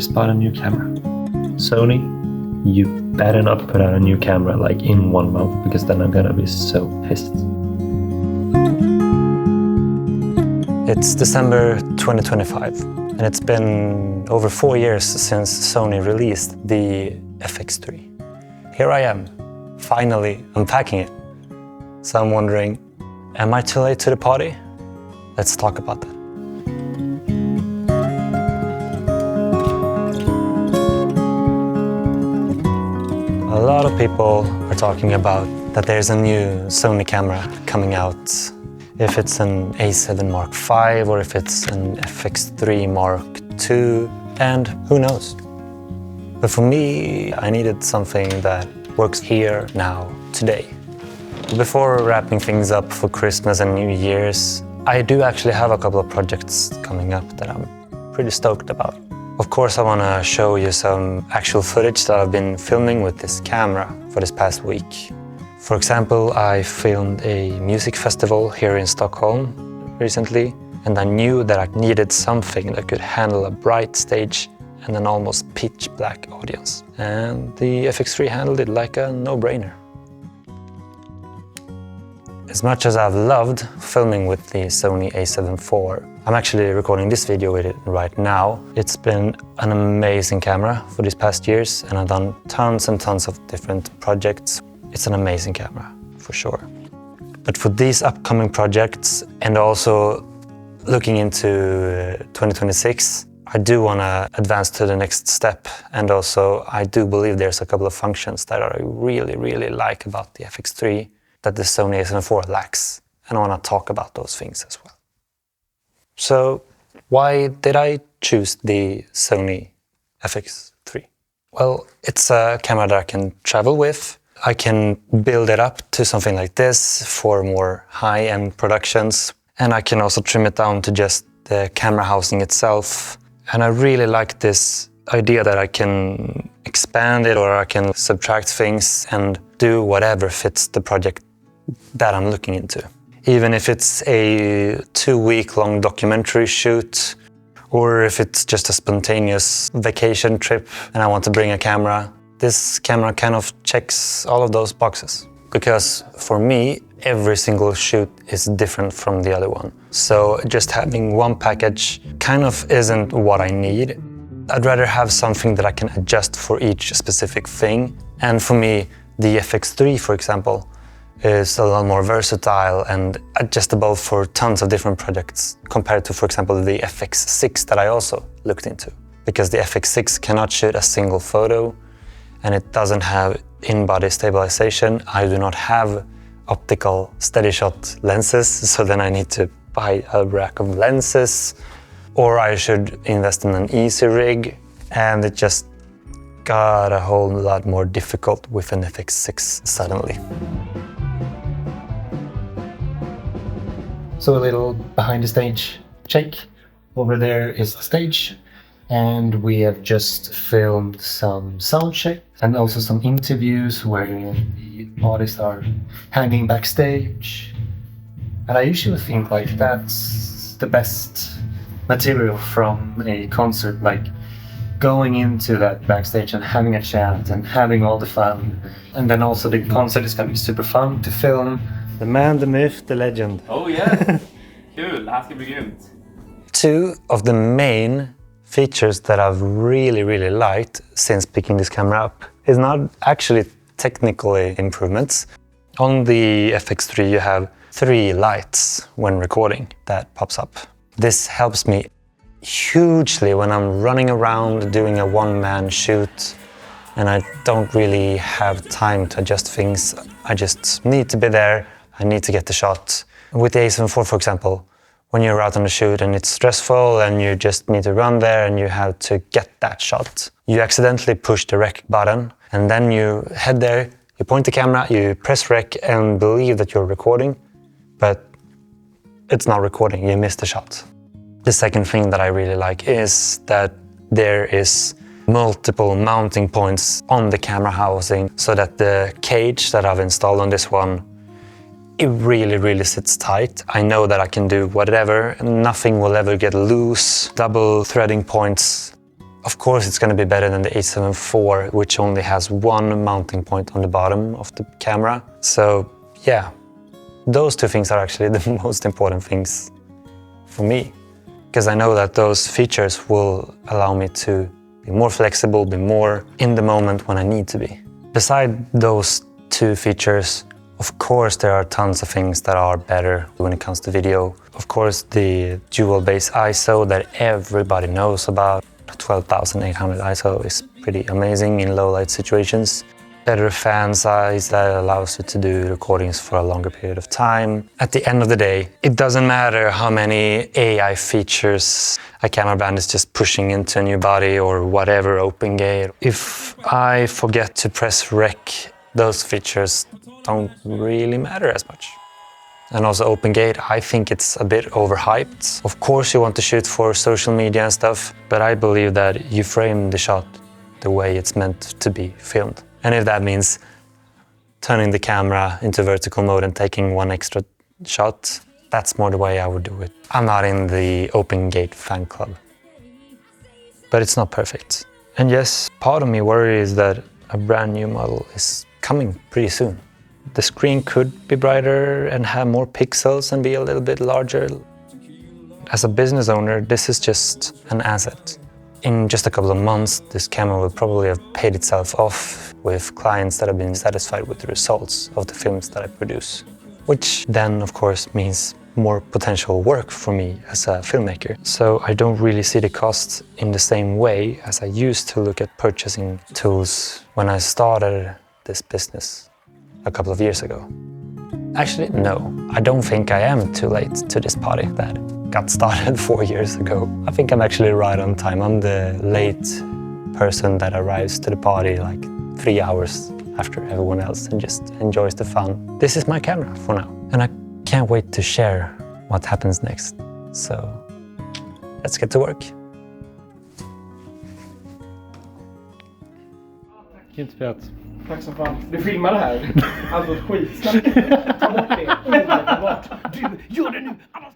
just bought a new camera. Sony, you better not put out a new camera like in 1 month, because then I'm gonna be so pissed. It's December 2025, and it's been over 4 years since Sony released the FX3. Here I am, finally unpacking it. So I'm wondering, am I too late to the party? Let's talk about that. A lot of people are talking about that there's a new Sony camera coming out. If it's an A7 Mark V or if it's an FX3 Mark II, and who knows. But for me, I needed something that works here, now, today. Before wrapping things up for Christmas and New Year's, I do actually have a couple of projects coming up that I'm pretty stoked about. Of course, I want to show you some actual footage that I've been filming with this camera for this past week. For example, I filmed a music festival here in Stockholm recently, and I knew that I needed something that could handle a bright stage and an almost pitch black audience. And the FX3 handled it like a no-brainer. As much as I've loved filming with the Sony A7 IV, I'm actually recording this video with it right now. It's been an amazing camera for these past years, and I've done tons and tons of different projects. It's an amazing camera, for sure. But for these upcoming projects, and also looking into 2026, I do want to advance to the next step. And also, I do believe there's a couple of functions that I really, really like about the FX3 that the Sony A7 IV lacks. And I want to talk about those things as well. So, why did I choose the Sony FX3? Well, it's a camera that I can travel with. I can build it up to something like this for more high-end productions. And I can also trim it down to just the camera housing itself. And I really like this idea that I can expand it, or I can subtract things and do whatever fits the project that I'm looking into. Even if it's a 2-week-long documentary shoot, or if it's just a spontaneous vacation trip and I want to bring a camera, this camera kind of checks all of those boxes. Because for me, every single shoot is different from the other one. So just having one package kind of isn't what I need. I'd rather have something that I can adjust for each specific thing. And for me, the FX3, for example, is a lot more versatile and adjustable for tons of different projects compared to, for example, the FX6 that I also looked into. Because the FX6 cannot shoot a single photo, and it doesn't have in-body stabilization. I do not have optical steady shot lenses, so then I need to buy a rack of lenses, or I should invest in an easy rig, and it just got a whole lot more difficult with an FX6 suddenly. So a little behind the stage check. Over there is the stage, and we have just filmed some sound check and also some interviews where the artists are hanging backstage. And I usually think like that's the best material from a concert, like going into that backstage and having a chat and having all the fun. And then also the concert is gonna be super fun to film. The man, the myth, the legend. Oh yeah, kul, det här ska bli grymt. Two of the main features that I've really liked since picking this camera up is not actually technically improvements. On the FX3 you have 3 lights when recording that pops up. This helps me hugely when I'm running around doing a one-man shoot and I don't really have time to adjust things. I just need to be there. I need to get the shot. With the A7 IV, for example, when you're out on the shoot and it's stressful and you just need to run there and you have to get that shot, you accidentally push the rec button and then you head there, you point the camera, you press rec and believe that you're recording, but it's not recording, you missed the shot. The second thing that I really like is that there is multiple mounting points on the camera housing so that the cage that I've installed on this one, it really sits tight. I know that I can do whatever, nothing will ever get loose. Double threading points Of course, it's going to be better than the A7 IV, which only has one mounting point on the bottom of the camera. So yeah, those two things are actually the most important things for me, because I know that those features will allow me to be more flexible, be more in the moment when I need to be. Beside those two features, of course, there are tons of things that are better when it comes to video. Of course, the dual base ISO that everybody knows about, 12,800 ISO is pretty amazing in low light situations. Better fan size that allows you to do recordings for a longer period of time. At the end of the day, it doesn't matter how many AI features a camera brand is just pushing into a new body or whatever, open gate. If I forget to press rec, those features don't really matter as much. And also open gate, I think it's a bit overhyped. Of course you want to shoot for social media and stuff, but I believe that you frame the shot the way it's meant to be filmed. And if that means turning the camera into vertical mode and taking one extra shot, that's more the way I would do it. I'm not in the open gate fan club, but it's not perfect. And yes, part of me worries that a brand new model is coming pretty soon. The screen could be brighter and have more pixels and be a little bit larger. As a business owner, this is just an asset. In just a couple of months, this camera will probably have paid itself off with clients that have been satisfied with the results of the films that I produce. Which then, of course, means more potential work for me as a filmmaker. So I don't really see the costs in the same way as I used to look at purchasing tools when I started this business a couple of years ago. Actually, no, I don't think I am too late to this party that got started 4 years ago. I think I'm actually right on time. I'm the late person that arrives to the party like 3 hours after everyone else and just enjoys the fun. This is my camera for now. And I can't wait to share what happens next. So let's get to work. Inte fet. Tack som fan. Du filmar det här. Allt var skitsnack. Ta bort det. Gör det nu.